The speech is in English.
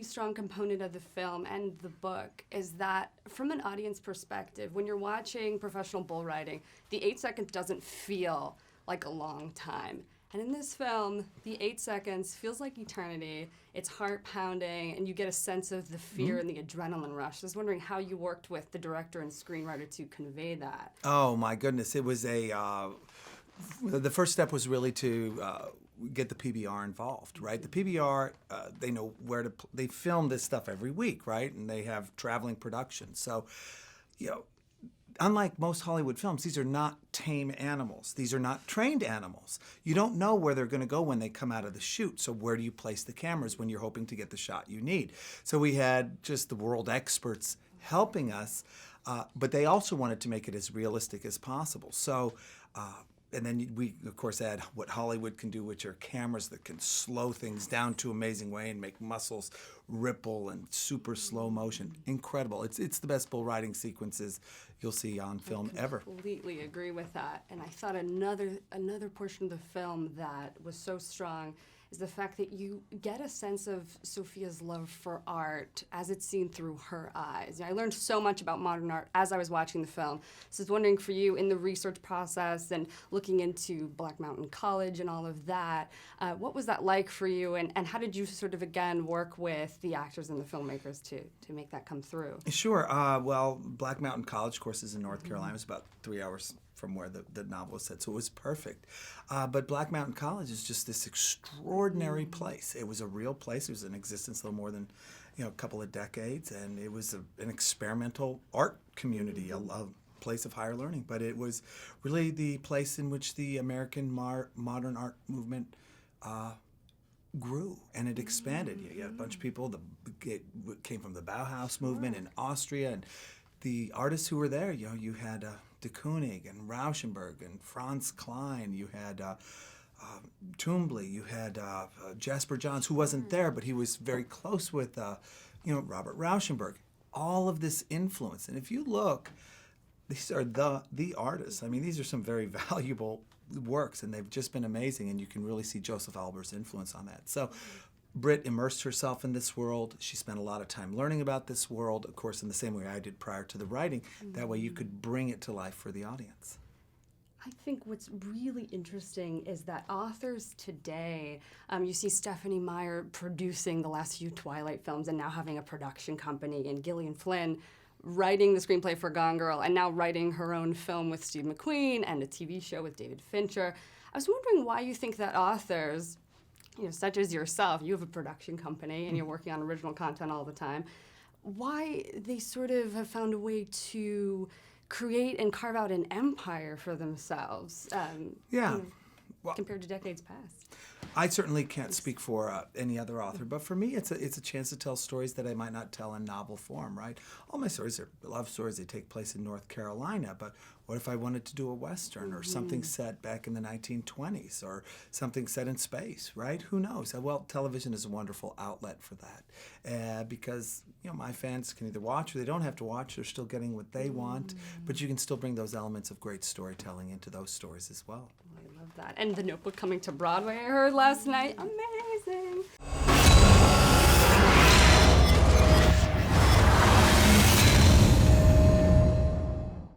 strong component of the film and the book is that from an audience perspective, when you're watching professional bull riding, the 8 seconds doesn't feel like a long time. And in this film, the 8 seconds feels like eternity. It's heart pounding, and you get a sense of the fear and the adrenaline rush. I was wondering how you worked with the director and screenwriter to convey that. Oh my goodness, it was the first step was really to get the PBR involved, right? The PBR, they know where to, they film this stuff every week, right? And they have traveling productions. So, unlike most Hollywood films, these are not tame animals. These are not trained animals. You don't know where they're going to go when they come out of the chute. So where do you place the cameras when you're hoping to get the shot you need? So we had just the world experts helping us, but they also wanted to make it as realistic as possible. So, and then we, of course, add what Hollywood can do, which are cameras that can slow things down to amazing way and make muscles ripple and super slow motion. Incredible. It's the best bull riding sequences you'll see on film ever. I completely agree with that. And I thought another portion of the film that was so strong is the fact that you get a sense of Sophia's love for art as it's seen through her eyes. I learned so much about modern art as I was watching the film. So I was wondering for you, in the research process and looking into Black Mountain College and all of that, what was that like for you, and how did you sort of, again, work with the actors and the filmmakers to make that come through? Sure. Well, Black Mountain College, of course, is in North Carolina. It was about 3 hours from where the novel was set, so it was perfect. But Black Mountain College is just this extraordinary place. It was a real place. It was in existence a little more than a couple of decades, and it was an experimental art community, a place of higher learning. But it was really the place in which the American modern art movement grew, and it expanded. You had a bunch of people that came from the Bauhaus movement in Austria, and the artists who were there, you had de Kooning and Rauschenberg and Franz Klein, you had Toombley, you had Jasper Johns, who wasn't there, but he was very close with Robert Rauschenberg. All of this influence, and if you look, these are the artists. I mean, these are some very valuable works, and they've just been amazing, and you can really see Joseph Albers' influence on that. So Britt immersed herself in this world. She spent a lot of time learning about this world, of course, in the same way I did prior to the writing. That way you could bring it to life for the audience. I think what's really interesting is that authors today, you see Stephenie Meyer producing the last few Twilight films and now having a production company, and Gillian Flynn writing the screenplay for Gone Girl and now writing her own film with Steve McQueen and a TV show with David Fincher. I was wondering why you think that authors, such as yourself, you have a production company and you're working on original content all the time, why they sort of have found a way to create and carve out an empire for themselves compared to decades past. I certainly can't speak for any other author, but for me, it's a chance to tell stories that I might not tell in novel form, right? All my stories are love stories. They take place in North Carolina, but what if I wanted to do a Western or something set back in the 1920s or something set in space, right? Who knows? Well, television is a wonderful outlet for that because, my fans can either watch or they don't have to watch. They're still getting what they want, but you can still bring those elements of great storytelling into those stories as well. I love that. And The Notebook coming to Broadway, I heard last night. Amazing.